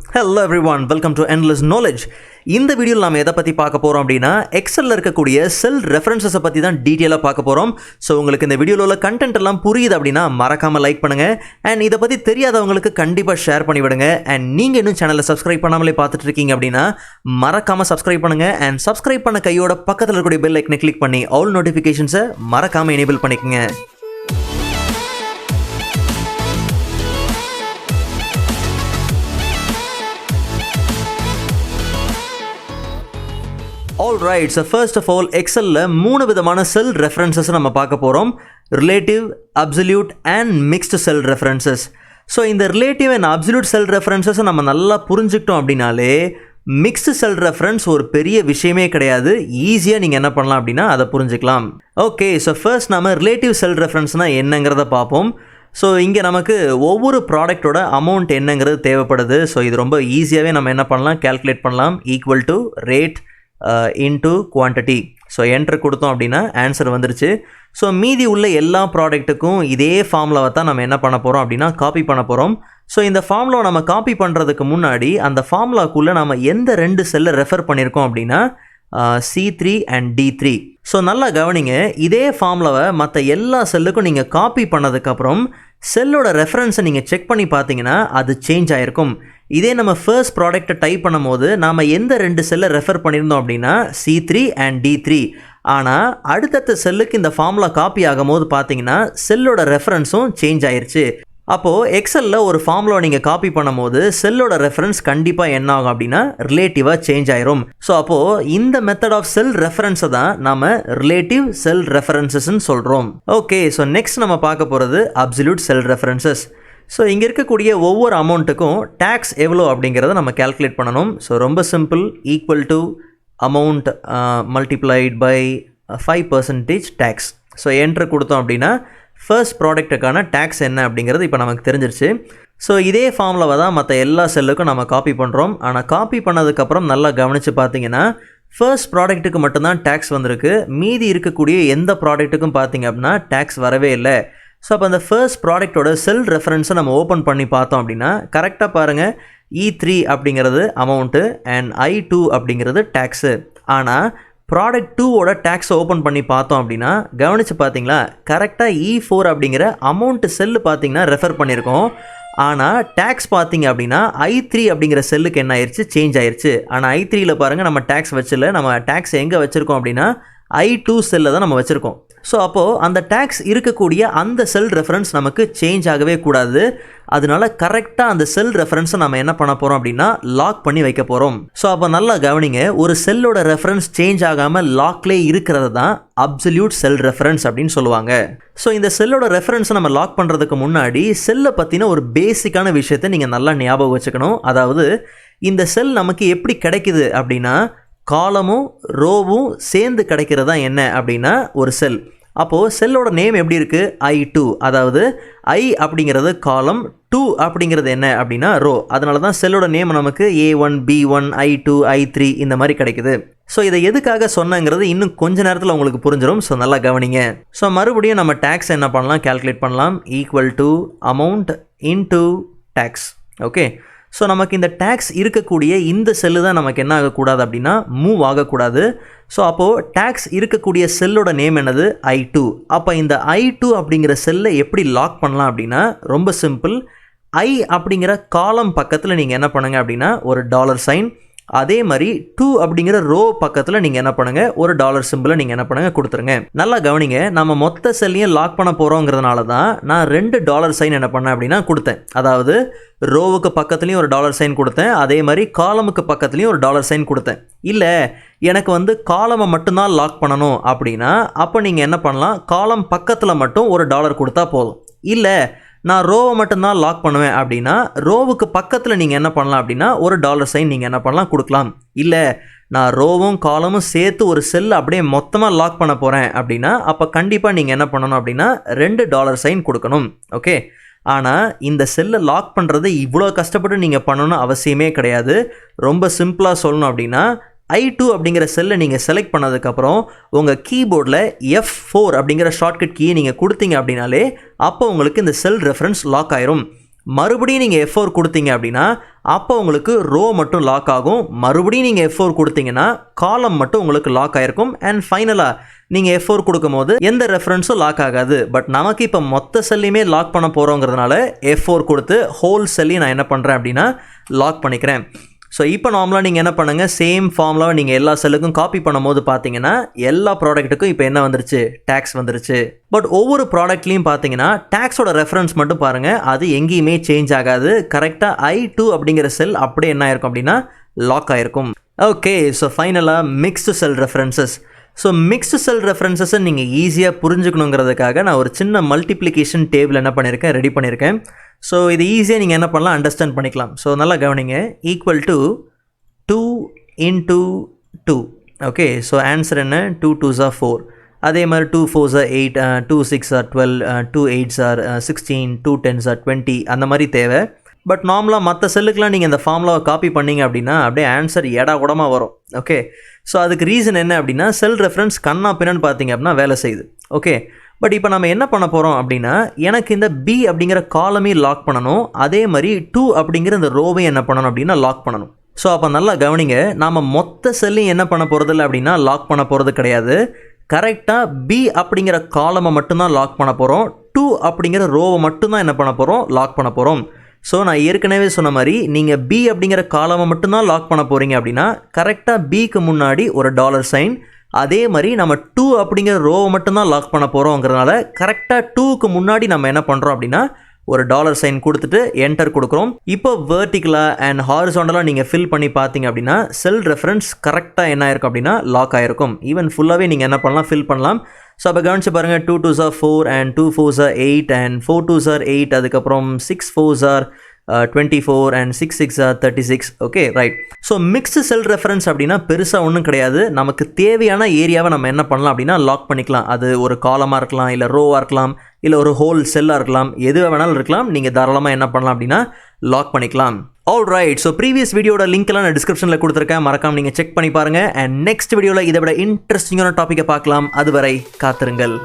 Hello everyone, welcome to Endless Knowledge. இந்த வீடியோவில் நாம் எதை பற்றி பார்க்க போகிறோம் அப்படின்னா எக்ஸலில் இருக்கக்கூடிய செல் ரெஃபரன்சஸை பற்றி தான் டீட்டெயிலாக பார்க்க போகிறோம். ஸோ உங்களுக்கு இந்த வீடியோவில் உள்ள கண்டென்ட் எல்லாம் புரியுது அப்படின்னா மறக்காமல் லைக் பண்ணுங்கள். அண்ட் இதை பற்றி தெரியாதவங்களுக்கு கண்டிப்பாக ஷேர் பண்ணிவிடுங்க. அண்ட் நீங்கள் இன்னும் சேனலை சப்ஸ்கிரைப் பண்ணாமலே பார்த்துட்டு இருக்கீங்க அப்படின்னா மறக்காமல் சப்ஸ்கிரைப் பண்ணுங்கள். அண்ட் சப்ஸ்கிரைப் பண்ண கையோட பக்கத்தில் இருக்கக்கூடிய பெல் ஐக்கனை கிளிக் பண்ணி ஆல் நோட்டிஃபிகேஷன்ஸை மறக்காமல் எனேபிள் பண்ணிக்கோங்க. Alright, so first of all, Excelல மூணு விதமான செல் ரெஃபரன்சஸ் நம்ம பார்க்க போகிறோம். Relative, absolute and mixed sell references. So இந்த ரிலேட்டிவ் அண்ட் அப்சல்யூட் செல் ரெஃபரன்சஸை நம்ம நல்லா புரிஞ்சுக்கிட்டோம் அப்படின்னாலே மிக்ஸ்டு செல் ரெஃபரன்ஸ் ஒரு பெரிய விஷயமே கிடையாது. ஈஸியாக நீங்கள் என்ன பண்ணலாம் அப்படின்னா அதை புரிஞ்சுக்கலாம். ஓகே, ஸோ ஃபர்ஸ்ட் நம்ம ரிலேட்டிவ் செல் ரெஃபரன்ஸ்னால் என்னங்கிறத பார்ப்போம். ஸோ இங்கே நமக்கு ஒவ்வொரு ப்ராடக்டோட அமௌண்ட் என்னங்கிறது தேவைப்படுது. ஸோ இது ரொம்ப ஈஸியாகவே நம்ம என்ன பண்ணலாம், கேல்குலேட் பண்ணலாம். Equal to rate into quantity. So entry கொடுத்தோம் அப்படின்னா ஆன்சர் வந்துருச்சு. ஸோ மீதி உள்ள எல்லா ப்ராடக்ட்டுக்கும் இதே ஃபார்முலாவை தான் நம்ம என்ன பண்ண போகிறோம் அப்படின்னா காப்பி பண்ண போகிறோம். ஸோ இந்த ஃபார்முலாவை நம்ம காப்பி பண்ணுறதுக்கு முன்னாடி அந்த ஃபார்முலாக்குள்ளே நம்ம எந்த ரெண்டு செல்லை ரெஃபர் பண்ணியிருக்கோம் அப்படின்னா C3 அண்ட் D3. ஸோ நல்லா கவனிங்க, இதே ஃபார்முலாவை மற்ற எல்லா செல்லுக்கும் நீங்கள் காப்பி பண்ணதுக்கப்புறம் செல்லோட ரெஃபரன்ஸை நீங்கள் செக் பண்ணி பார்த்தீங்கன்னா அது சேஞ்ச் ஆகிருக்கும். இதே நம்ம ஃபர்ஸ்ட் ப்ராடக்ட்டை டைப் பண்ணும் போது நாம் எந்த ரெண்டு செல்லை ரெஃபர் பண்ணியிருந்தோம் அப்படின்னா C3 அண்ட் D3. ஆனால் அடுத்தடுத்த செல்லுக்கு இந்த ஃபார்முலா காப்பி ஆகும் போது பார்த்தீங்கன்னா செல்லோட ரெஃபரன்ஸும் சேஞ்ச் ஆயிடுச்சு. அப்போது எக்ஸலில் ஒரு ஃபார்முலா நீங்கள் காப்பி பண்ணும் போது செல்லோட ரெஃபரன்ஸ் கண்டிப்பாக என்ன ஆகும் அப்படின்னா ரிலேட்டிவாக சேஞ்ச் ஆயிரும். ஸோ அப்போது இந்த மெத்தட் ஆஃப் செல் ரெஃபரன்ஸை தான் நம்ம ரிலேட்டிவ் செல் ரெஃபரன்சஸ்ன்னு சொல்கிறோம். ஓகே, ஸோ நெக்ஸ்ட் நம்ம பார்க்க போகிறது அப்சல்யூட் செல் ரெஃபரன்சஸ். ஸோ இங்கே இருக்கக்கூடிய ஒவ்வொரு அமௌண்ட்டுக்கும் டேக்ஸ் எவ்வளோ அப்படிங்கிறத நம்ம கேல்குலேட் பண்ணணும். ஸோ ரொம்ப simple, equal to amount multiplied by 5% tax. So entry கொடுத்தோம் அப்படின்னா ஃபர்ஸ்ட் ப்ராடக்ட்டுக்கான டேக்ஸ் என்ன அப்படிங்கிறது இப்போ நமக்கு தெரிஞ்சிருச்சு. ஸோ இதே ஃபார்முலாவை தான் மற்ற எல்லா செல்லுக்கும் நம்ம காப்பி பண்ணுறோம். ஆனால் காப்பி பண்ணதுக்கப்புறம் நல்லா கவனித்து பார்த்தீங்கன்னா ஃபர்ஸ்ட் ப்ராடக்ட்டுக்கு மட்டும்தான் டேக்ஸ் வந்திருக்கு. மீதி இருக்கக்கூடிய எந்த ப்ராடக்ட்டுக்கும் பார்த்தீங்க அப்படின்னா டேக்ஸ் வரவே இல்லை. ஸோ அப்போ அந்த ஃபர்ஸ்ட் ப்ராடக்டோட செல் ரெஃபரன்ஸை நம்ம ஓப்பன் பண்ணி பார்த்தோம் அப்படின்னா கரெக்டாக பாருங்கள், E3 அப்படிங்கிறது அமௌண்ட்டு அண்ட் I2 அப்படிங்கிறது டேக்ஸு. ஆனால் ப்ராடக்ட் 2ஓட டேக்ஸை ஓப்பன் பண்ணி பார்த்தோம் அப்படின்னா கவனித்து பார்த்தீங்களா, கரெக்டாக E4 அப்படிங்கிற அமௌண்ட்டு செல்லு பார்த்தீங்கன்னா ரெஃபர் பண்ணியிருக்கோம். ஆனால் டேக்ஸ் பார்த்தீங்க அப்படின்னா I3 அப்படிங்கிற செல்லுக்கு என்ன ஆயிடுச்சு, சேஞ்ச் ஆயிடுச்சு. ஆனால் I3யில் பாருங்கள் நம்ம டேக்ஸ் வச்சில்ல, நம்ம டேக்ஸ் எங்கே வச்சுருக்கோம் அப்படின்னா I2 செல்லை தான் நம்ம வச்சுருக்கோம். ஸோ அப்போது அந்த டேக்ஸ் இருக்கக்கூடிய அந்த செல் ரெஃபரன்ஸ் நமக்கு சேஞ்ச் ஆகவே கூடாது. அதனால கரெக்டாக அந்த செல் ரெஃபரன்ஸை நம்ம என்ன பண்ண போகிறோம் அப்படின்னா லாக் பண்ணி வைக்க போகிறோம். ஸோ அப்போ நல்லா கவனிங்க, ஒரு செல்லோட ரெஃபரன்ஸ் சேஞ்ச் ஆகாமல் லாக்லேயே இருக்கிறது தான் அப்சல்யூட் செல் ரெஃபரன்ஸ் அப்படின்னு சொல்லுவாங்க. ஸோ இந்த செல்லோட ரெஃபரன்ஸை நம்ம லாக் பண்ணுறதுக்கு முன்னாடி செல்லை பற்றின ஒரு பேசிக்கான விஷயத்தை நீங்கள் நல்லா ஞாபகம் வச்சுக்கணும். அதாவது இந்த செல் நமக்கு எப்படி கிடைக்குது அப்படின்னா காலமும் ரோவும் சேர்ந்து கிடைக்கிறதா என்ன அப்படின்னா ஒரு செல். அப்போது செல்லோட நேம் எப்படி இருக்குது, I2. அதாவது I அப்படிங்கிறது காலம், 2 அப்படிங்கிறது என்ன அப்படின்னா ரோ. அதனால தான் செல்லோட நேம் நமக்கு A1, B1, I2, I3 இந்த மாதிரி கிடைக்குது. ஸோ இதை எதுக்காக சொன்னங்கிறது இன்னும் கொஞ்ச நேரத்தில் உங்களுக்கு புரிஞ்சிடும். ஸோ நல்லா கவனிங்க. ஸோ மறுபடியும் நம்ம டேக்ஸ் என்ன பண்ணலாம், கேல்குலேட் பண்ணலாம். Equal to amount into tax. Okay, so நமக்கு இந்த டேக்ஸ் இருக்கக்கூடிய இந்த செல்லு தான் நமக்கு என்ன ஆகக்கூடாது அப்படின்னா மூவ் ஆகக்கூடாது. ஸோ அப்போது டேக்ஸ் இருக்கக்கூடிய செல்லோட நேம் என்னது, I2. அப்போ இந்த I2 அப்படிங்கிற செல்லை எப்படி லாக் பண்ணலாம் அப்படின்னா ரொம்ப சிம்பிள். I அப்படிங்கிற காலம் பக்கத்தில் நீங்கள் என்ன பண்ணுங்கள் அப்படின்னா ஒரு டாலர் சைன், அதே மாதிரி 2 அப்படிங்கிற ரோ பக்கத்தில் நீங்கள் என்ன பண்ணுங்கள் ஒரு டாலர் சிம்பிளை நீங்கள் என்ன பண்ணுங்கள் கொடுத்துருங்க. நல்லா கவனிங்க, நம்ம மொத்த செல்லையும் லாக் பண்ண போகிறோங்கிறதுனால தான் நான் 2 டாலர் சைன் என்ன பண்ணேன் அப்படின்னா கொடுத்தேன். அதாவது ரோவுக்கு பக்கத்துலேயும் ஒரு டாலர் சைன் கொடுத்தேன், அதே மாதிரி காலமுக்கு பக்கத்துலேயும் ஒரு டாலர் சைன் கொடுத்தேன். இல்லை எனக்கு காலமை மட்டும்தான் லாக் பண்ணணும் அப்படின்னா அப்போ நீங்கள் என்ன பண்ணலாம், காலம் பக்கத்தில் மட்டும் ஒரு டாலர் கொடுத்தா போதும். இல்லை நான் ரோவை மட்டும்தான் லாக் பண்ணுவேன் அப்படின்னா ரோவுக்கு பக்கத்தில் நீங்கள் என்ன பண்ணலாம் அப்படின்னா ஒரு டாலர் சைன் நீங்கள் என்ன பண்ணலாம் கொடுக்கலாம். இல்லை நான் ரோவும் காலமும் சேர்த்து ஒரு செல் அப்படியே மொத்தமாக லாக் பண்ண போகிறேன் அப்படின்னா அப்போ கண்டிப்பாக நீங்கள் என்ன பண்ணணும் அப்படின்னா 2 டாலர் சைன் கொடுக்கணும். ஓகே, ஆனால் இந்த செல்லை லாக் பண்ணுறது இவ்வளோ கஷ்டப்பட்டு நீங்கள் பண்ணணும்னு அவசியமே கிடையாது. ரொம்ப சிம்பிளாக சொல்லணும் அப்படின்னா I2 அப்படிங்கிற செல்லை நீங்கள் செலக்ட் பண்ணதுக்கப்புறம் உங்கள் கீபோர்டில் F4 அப்படிங்கிற ஷார்ட்கட் கீயை நீங்கள் கொடுத்தீங்க அப்படின்னாலே அப்போ உங்களுக்கு இந்த செல் ரெஃபரன்ஸ் லாக் ஆயிரும். மறுபடியும் நீங்கள் F4 கொடுத்தீங்க அப்படின்னா அப்போ உங்களுக்கு ரோ மட்டும் லாக் ஆகும். மறுபடியும் நீங்கள் F4 கொடுத்தீங்கன்னா காலம் மட்டும் உங்களுக்கு லாக் ஆகிருக்கும். அண்ட் ஃபைனலாக நீங்கள் F4 கொடுக்கும்போது எந்த ரெஃபரன்ஸும் லாக் ஆகாது. பட் நமக்கு இப்போ மொத்த செல்லையுமே லாக் பண்ண போகிறோங்கிறதுனால F4 கொடுத்து ஹோல் செல்லையும் நான் என்ன பண்ணுறேன் அப்படின்னா லாக் பண்ணிக்கிறேன். ஸோ இப்போ நார்மலாக நீங்கள் என்ன பண்ணுங்கள், சேம் ஃபார்முலாவை நீங்கள் எல்லா செல்லுக்கும் காப்பி பண்ணும்போது பார்த்தீங்கன்னா எல்லா ப்ராடக்ட்டுக்கும் இப்போ என்ன வந்துருச்சு, டேக்ஸ் வந்துருச்சு. பட் ஒவ்வொரு ப்ராடக்ட்லேயும் பார்த்தீங்கன்னா டேக்ஸோட ரெஃபரன்ஸ் மட்டும் பாருங்கள், அது எங்கேயுமே சேஞ்ச் ஆகாது. கரெக்டாக I2 அப்படிங்கிற செல் அப்படியே என்ன ஆயிருக்கும் அப்படின்னா லாக் ஆகிருக்கும். ஓகே, ஸோ ஃபைனலாக மிக்ஸ்டு செல் ரெஃபரன்சஸ். ஸோ மிக்ஸ்டு செல் ரெஃபரன்சஸை நீங்கள் ஈஸியாக புரிஞ்சுக்கணுங்கிறதுக்காக நான் ஒரு சின்ன மல்டிப்ளிகேஷன் டேபிள் என்ன பண்ணியிருக்கேன், ரெடி பண்ணியிருக்கேன். ஸோ இது ஈஸியாக நீங்கள் என்ன பண்ணலாம், அண்டர்ஸ்டாண்ட் பண்ணிக்கலாம். ஸோ நல்லா கவனிங்க. Equal to 2 into 2. Okay, so answer என்ன, 2 2s are 4. அதே மாதிரி 2 4s are 8, 2 6 are 12, 2 8s are 16, 2 10s are 20 அந்த மாதிரி தேவை. பட் நார்மலாக மற்ற செல்லுக்கெலாம் நீங்கள் இந்த ஃபார்முலாவை காப்பி பண்ணிங்க அப்படின்னா அப்படியே ஆன்சர் ஏடா கூடமாக வரும். ஓகே, ஸோ அதுக்கு ரீசன் என்ன அப்படின்னா செல் ரெஃபரன்ஸ் கண்ணா பின்னான்னு பார்த்தீங்க அப்படின்னா வேலை செய்யுது. ஓகே, பட் இப்போ நம்ம என்ன பண்ண போகிறோம் அப்படின்னா எனக்கு இந்த B அப்படிங்கிற காலமையும் லாக் பண்ணணும், அதே மாதிரி 2 அப்படிங்கிற இந்த ரோவையும் என்ன பண்ணணும் அப்படின்னா லாக் பண்ணணும். ஸோ அப்போ நல்லா கவனிங்க, நாம் மொத்த செல்லையும் என்ன பண்ண போகிறதில்ல அப்படின்னா லாக் பண்ண போகிறது கிடையாது. கரெக்டாக B அப்படிங்கிற காலமை மட்டும்தான் லாக் பண்ண போகிறோம், 2 அப்படிங்கிற ரோவை மட்டும்தான் என்ன பண்ண போகிறோம், லாக் பண்ண போகிறோம். ஸோ நான் ஏற்கனவே சொன்ன மாதிரி நீங்கள் B அப்படிங்கிற காலமை மட்டும்தான் லாக் பண்ண போகிறீங்க அப்படின்னா கரெக்டாக Bக்கு முன்னாடி ஒரு $, அதே மாதிரி நம்ம 2 அப்படிங்கிற ரோவை மட்டும்தான் லாக் பண்ண போகிறோங்கிறதுனால கரெக்டாக 2க்கு முன்னாடி நம்ம என்ன பண்ணுறோம் அப்படின்னா ஒரு $, கொடுத்துட்டு என்டர் கொடுக்குறோம். இப்போ வெர்டிகலாக அண்ட் ஹாரிசாண்டலாக நீங்கள் ஃபில் பண்ணி பார்த்தீங்க அப்படின்னா செல் ரெஃபரன்ஸ் கரெக்டாக என்ன ஆயிருக்கும் அப்படின்னா லாக் ஆகிருக்கும். ஈவன் ஃபுல்லாகவே நீங்கள் என்ன பண்ணலாம், ஃபில் பண்ணலாம். ஸோ அப்போ கவனிச்சு பாருங்கள், 2 2s are 4 and 2 4s are 8 and 4 2s are 8, அதுக்கப்புறம் 6 4s are 24 and 6 6 are 36. Okay, right. So mixed sell reference அப்படின்னா பெருசாக ஒன்றும் கிடையாது. நமக்கு தேவையான ஏரியாவை நம்ம என்ன பண்ணலாம் அப்படின்னா லாக் பண்ணிக்கலாம். அது ஒரு காலமாக இருக்கலாம், இல்லை ரோவாக இருக்கலாம், இல்லை ஒரு ஹோல் செல்லாக இருக்கலாம், எது வேணாலும் இருக்கலாம். நீங்கள் தாராளமாக என்ன பண்ணலாம் அப்படின்னா லாக் பண்ணிக்கலாம். All right. ஸோ ப்ரீவியஸ் வீடியோட லிங்க்லாம் நான் டிஸ்கிரிப்ஷனில் கொடுத்துருக்கேன், மறக்காம நீங்கள் செக் பண்ணி பாருங்கள். அண்ட் நெக்ஸ்ட் வீடியோவில் இதை விட இன்ட்ரெஸ்டிங்கான டாப்பிக்கை பார்க்கலாம். அதுவரை காத்திருங்கள்.